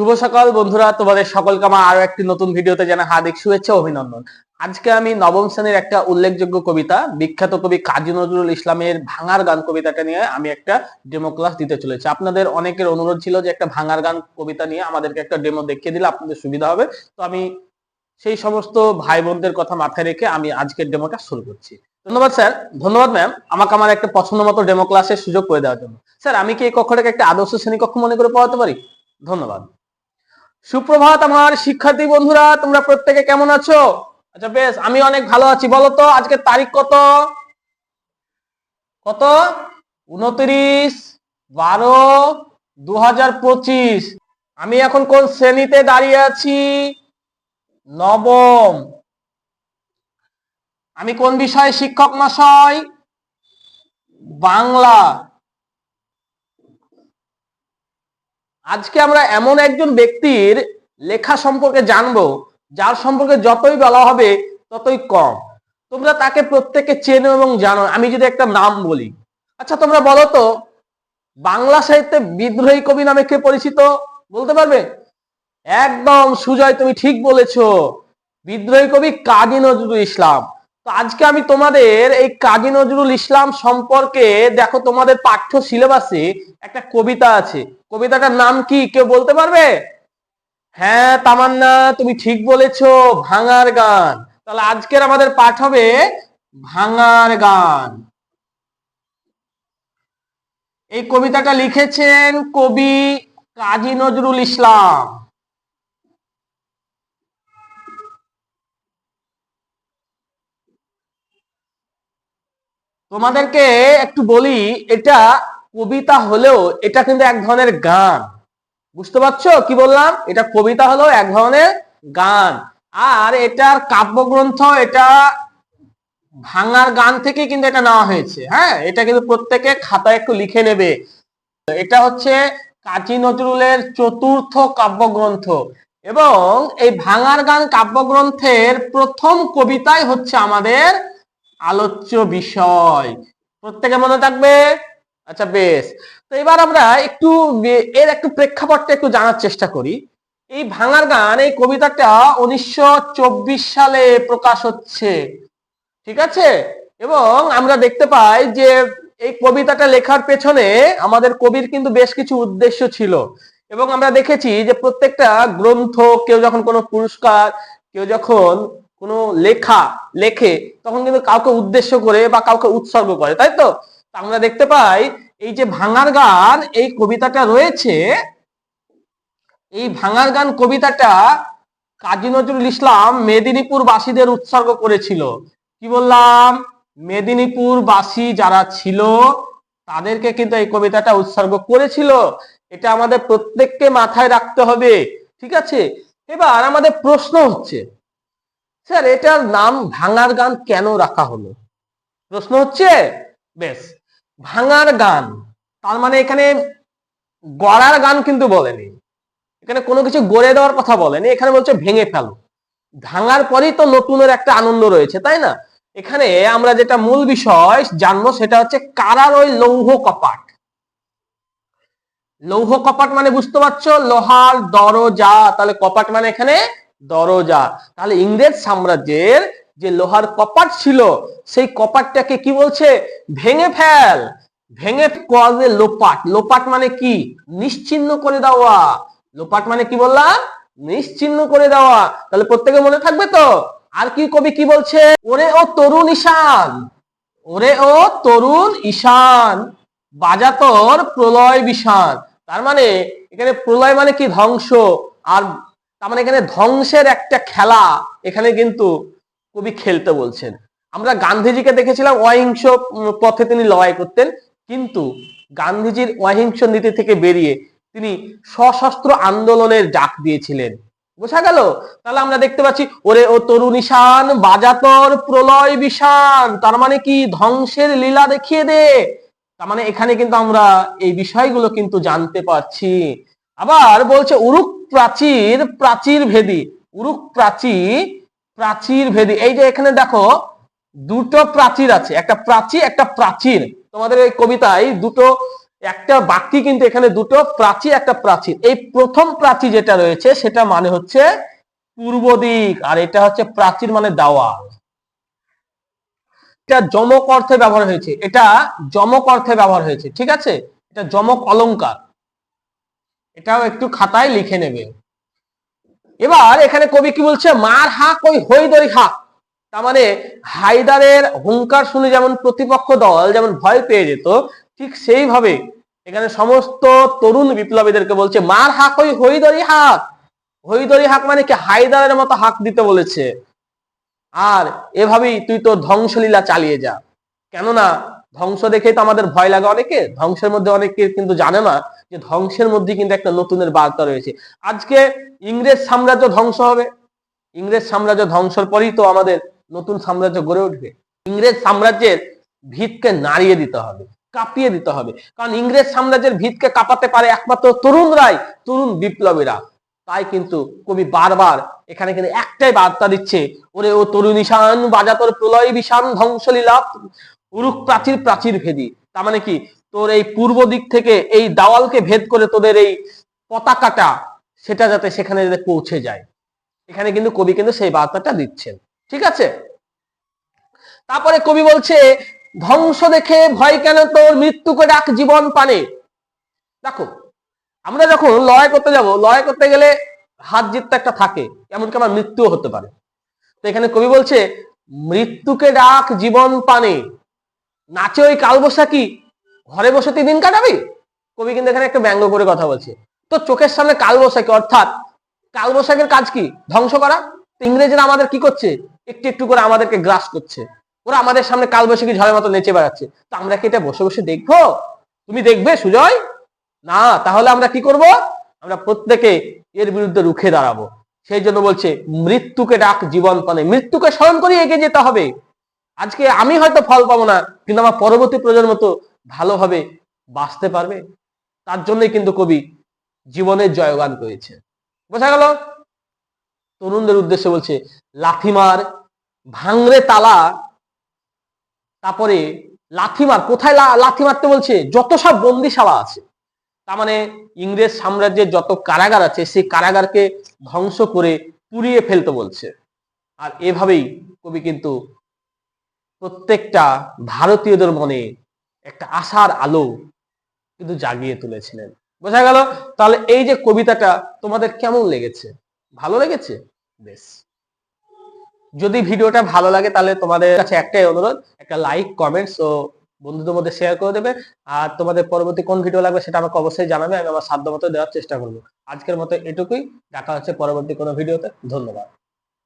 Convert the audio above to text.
শুভ সকাল বন্ধুরা, তোমাদের সকলকে আমার আরো একটি নতুন ভিডিওতে জানাই হার্দিক শুভেচ্ছা অভিনন্দন। আজকে আমি নবম শ্রেণীর একটা উল্লেখযোগ্য কবিতা, বিখ্যাত কবি কাজী নজরুল ইসলামের ভাঙার গান কবিতাটা নিয়ে আমি একটা ডেমো ক্লাস দিতে চলেছি। আপনাদের অনেকের অনুরোধ ছিল যে একটা ভাঙার গান কবিতা নিয়ে আমাদেরকে একটা ডেমো দেখিয়ে দিলে আপনাদের সুবিধা হবে। তো আমি সেই সমস্ত ভাই বোনদের কথা মাথায় রেখে আমি আজকের ডেমোটা শুরু করছি। ধন্যবাদ স্যার, ধন্যবাদ ম্যাম, আমাকে আমার একটা পছন্দ মতো ডেমো ক্লাসের সুযোগ করে দেওয়ার জন্য। স্যার, আমি কি এই কক্ষটাকে একটা আদর্শ শ্রেণীকক্ষ মনে করে পড়াতে পারি? ধন্যবাদ। সুপ্রভাত আমার শিক্ষার্থী বন্ধুরা, তোমরা প্রত্যেকে কেমন আছো? আচ্ছা বেশ, আমি অনেক ভালো আছি। বলো তো আজকে তারিখ কত? কত? 29/12/2025। আমি এখন কোন শ্রেণীতে দাঁড়িয়ে আছি? নবম। আমি কোন বিষয়ে শিক্ষক মশাই? বাংলা। আজকে আমরা এমন একজন ব্যক্তির লেখা সম্পর্কে জানবো যার সম্পর্কে যতই বলা হবে ততই কম। তোমরা তাকে প্রত্যেকে চেনো এবং জানো। আমি যদি একটা নাম বলি, আচ্ছা তোমরা বলো তো বাংলা সাহিত্যে বিদ্রোহী কবি নামে কে পরিচিত? বলতে পারবে? একদম সুজয়, তুমি ঠিক বলেছো, বিদ্রোহী কবি কাজী নজরুল ইসলাম। তো আজকে আমি তোমাদের এই কাজী নজরুল ইসলাম সম্পর্কে, দেখো তোমাদের পাঠ্য সিলেবাসে একটা কবিতা আছে। কবিতাটার নাম কি কেউ বলতে পারবে? হ্যাঁ তামান্না, তুমি ঠিক বলেছো, ভাঙার গান। তাহলে আজকের আমাদের পাঠ হবে ভাঙার গান। এই কবিতাটা লিখেছেন কবি কাজী নজরুল ইসলাম। তোমাদেরকে একটু বলি, এটা কবিতা হলেও এটা কিন্তু এক ধরনের গান। বুঝতে পারছো কি বললাম? এটা কবিতা হলো এক ধরনের গান, আর এটার কাব্যগ্রন্থ এটা ভাঙার গান থেকে কিন্তু এটা নেওয়া হয়েছে। হ্যাঁ, এটা কিন্তু প্রত্যেকে খাতায় একটু লিখে নেবে। এটা হচ্ছে কাজী নজরুলের চতুর্থ কাব্যগ্রন্থ, এবং এই ভাঙার গান কাব্যগ্রন্থের প্রথম কবিতাই হচ্ছে আমাদের আলোচ্য বিষয়। প্রত্যেকে মনে থাকবে? আচ্ছা বেশ, তো এবার আমরা একটু এর একটু প্রেক্ষাপটটা একটু জানার চেষ্টা করি। এই ভাঙার গান এই কবিতাটা 1924 সালে প্রকাশ হচ্ছে, ঠিক আছে? এবং আমরা দেখতে পাই যে এই কবিতাটা লেখার পেছনে আমাদের কবির কিন্তু বেশ কিছু উদ্দেশ্য ছিল, এবং আমরা দেখেছি যে প্রত্যেকটা গ্রন্থ, কেউ যখন কোনো পুরস্কার, কেউ যখন কোনো লেখে তখন কিন্তু কাউকে উদ্দেশ্য করে বা কাউকে উৎসর্গ করে, তাই তো? আমরা দেখতে পাই এই যে ভাঙার গান এই কবিতাটা রয়েছে, এই ভাঙার গান কবিতাটা কাজী নজরুল ইসলাম মেদিনীপুর বাসীদের উৎসর্গ করেছিল। কি বললাম? মেদিনীপুর বাসী যারা ছিল তাদেরকে কিন্তু এই কবিতাটা উৎসর্গ করেছিল। এটা আমাদের প্রত্যেককে মাথায় রাখতে হবে, ঠিক আছে? এবার আমাদের প্রশ্ন হচ্ছে, স্যার এটার নাম ভাঙার গান কেন রাখা হলো? প্রশ্ন হচ্ছে। বেশ, ভাঙার গান তার মানে এখানে গড়ার গান কিন্তু বলেনি, এখানে কোনো কিছু গড়ে দেওয়ার কথা বলেনি, এখানে বলছে ভেঙে ফেলো। ভাঙার পরেই তো নতুনের একটা আনন্দ রয়েছে, তাই না? এখানে আমরা যেটা মূল বিষয় জানবো সেটা হচ্ছে কারার ওই লৌহ কপাট। লৌহ কপাট মানে বুঝতে পারছো, লোহার দরজা। তাহলে কপাট মানে এখানে দরজা। তাহলে ইংরেজ সাম্রাজ্যের যে লোহার কপাট ছিল সেই কপাটটাকে কি বলছে? ভেঙে ফেল। ভেঙে কলে লোপাট। লোপাট মানে কি? নিশ্চিহ্ন করে দেওয়া। লোপাট মানে কি বললাম? নিশ্চিহ্ন করে দেওয়া। তাহলে প্রত্যেকে মনে থাকবে তো? আর কি কবি কি বলছে? ওরে ও তরুণ ঈশান, ওরে ও তরুণ ঈশান, বাজা তোর প্রলয় বিষান। তার মানে এখানে প্রলয় মানে কি? ধ্বংস। আর তার মানে এখানে ধ্বংসের একটা খেলা এখানে কিন্তু কবি খেলতে বলছেন। আমরা গান্ধীজিকে দেখেছিলাম অহিংস পথে তিনি লড়াই করতেন, কিন্তু গান্ধীজির অহিংস নীতি থেকে বেরিয়ে তিনি সশস্ত্র আন্দোলনের ডাক দিয়েছিলেন। বোঝা গেল? তাহলে আমরা দেখতে পাচ্ছি ওরে ও তরুণ ঈশান, বাজাতর প্রলয় বিষান, তার মানে কি? ধ্বংসের লীলা দেখিয়ে দে। তার মানে এখানে কিন্তু আমরা এই বিষয়গুলো কিন্তু জানতে পারছি। আবার বলছে উরুক প্রাচীর প্রাচীর ভেদি। উরুক প্রাচীর ভেদি। এই যে এখানে দেখো দুটো প্রাচীর আছে, একটা প্রাচীর একটা প্রাচীর। তোমাদের এই কবিতায় দুটো একটা বাক্যে কিন্তু এখানে দুটো প্রাচী একটা প্রাচীর। এই প্রথম প্রাচী যেটা রয়েছে সেটা মানে হচ্ছে পূর্ব দিক, আর এটা হচ্ছে প্রাচীর মানে দেওয়াল। এটা যমক অর্থে ব্যবহার হয়েছে, এটা যমক অর্থে ব্যবহার হয়েছে, ঠিক আছে? এটা যমক অলংকার, এটাও একটু খাতায় লিখে নেবে। এবার এখানে কবি কি বলছে, মার হাক ওই হৈদরি হাক, তার মানে হায়দারের হুঙ্কার শুনে যেমন প্রতিপক্ষ দল যেমন ভয় পেয়ে যেত, ঠিক সেইভাবে এখানে সমস্ত তরুণ বিপ্লবীদেরকে বলছে মার হাক ওই হৈদরি হাক। হৈদরি হাক মানে কি, হায়দারের মতো হাক দিতে বলেছে, আর এভাবেই তুই তোর ধ্বংসলীলা চালিয়ে যা। কেননা ধ্বংস দেখেই তো আমাদের ভয় লাগে অনেকে, ধ্বংসের মধ্যে অনেকে কিন্তু জানে না যে ধ্বংসের মধ্যে কিন্তু একটা নতুনের বার্তা রয়েছে। আজকে ইংরেজ সাম্রাজ্য ধ্বংস হবে, ইংরেজ সাম্রাজ্য ধ্বংসের পরেই তো আমাদের নতুন সাম্রাজ্য গড়ে উঠবে। ইংরেজ সাম্রাজ্যের ভিতকে নাড়িয়ে দিতে হবে, কাঁপিয়ে দিতে হবে, কারণ ইংরেজ সাম্রাজ্যের ভিতকে কাঁপাতে পারে একমাত্র তরুণরাই, তরুণ বিপ্লবীরা। তাই কিন্তু কবি বারবার এখানে কিন্তু একটাই বার্তা দিচ্ছে, ওরে ও তরুণ ঈশান বাজা তোর প্রলয় বিষান ধ্বংসলীলা উরুক প্রাচীর প্রাচীর ভেদি। তার মানে কি, তোর এই পূর্ব দিক থেকে এই দেওয়ালকে ভেদ করে তোদের এই পতাকাটা সেটা যাতে সেখানে পৌঁছে যায়। এখানে কিন্তু কবি কিন্তু সেই বার্তাটা দিচ্ছেন, ঠিক আছে? তারপরে কবি বলছে ধ্বংস দেখে ভয় কেন তোর, মৃত্যুকে ডাক জীবন পানে। দেখো, আমরা যখন লড়াই করতে যাব, লড়াই করতে গেলে হাত জিততে একটা থাকে, এমনকি আমার মৃত্যুও হতে পারে। তো এখানে কবি বলছে মৃত্যুকে ডাক জীবন পানে, নাচে ওই কালবৈশাখী ঘরে বসে তুই দিন কাটাবি। কবি কিন্তু এখানে একটা ব্যঙ্গ করে কথা বলছে। তো চোখের সামনে কালবৈশাখী, অর্থাৎ কালবৈশাখীর কাজ কি, ধ্বংস করা। ইংরেজরা আমাদের কি করছে, একটু একটু করে আমাদেরকে গ্রাস করছে, ওরা আমাদের সামনে কালবৈশাখী ঝড়ের মতো নেচে বেড়াচ্ছে। তো আমরা কি এটা বসে বসে দেখবো? তুমি দেখবে সুজয়? না। তাহলে আমরা কি করব, আমরা প্রত্যেকে এর বিরুদ্ধে রুখে দাঁড়াবো। সেই জন্য বলছে মৃত্যুকে ডাক জীবন পানে, মৃত্যুকে স্মরণ করে এগিয়ে যেতে হবে। আজকে আমি হয়তো ফল পাবো না, কিন্তু আমার পরবর্তী প্রজন্ম তো ভালোভাবে বাঁচতে পারবে। তার জন্যই কিন্তু কবি জীবনের জয়গান করেছে। বোঝা গেল? তরুণদের উদ্দেশ্যে বলছে লাথিমার ভাঙরে তালা, তারপরে লাথিমার, কোথায় লাথি মারতে বলছে, যত সব বন্দিশালা আছে, তার মানে ইংরেজ সাম্রাজ্যের যত কারাগার আছে সেই কারাগারকে ধ্বংস করে পুড়িয়ে ফেলতে বলছে। আর এভাবেই কবি কিন্তু প্রত্যেকটা ভারতীয়দের মনে একটা আশার আলো কিন্তু জাগিয়ে তুলেছিলেন। বোঝা গেল? তাহলে এই যে কবিতাটা তোমাদের কেমন লেগেছে? ভালো লেগেছে? বেশ। যদি ভিডিওটা ভালো লাগে তাহলে তোমাদের কাছে একটাই অনুরোধ, একটা লাইক কমেন্টস ও বন্ধুদের মধ্যে শেয়ার করে দেবে। আর তোমাদের পরবর্তী কোন ভিডিও লাগবে সেটা আমাকে অবশ্যই জানাবে, আমি আমার সাধ্যমতো দেওয়ার চেষ্টা করবো। আজকের মতো এটুকুই, দেখা হচ্ছে পরবর্তী কোনো ভিডিওতে। ধন্যবাদ।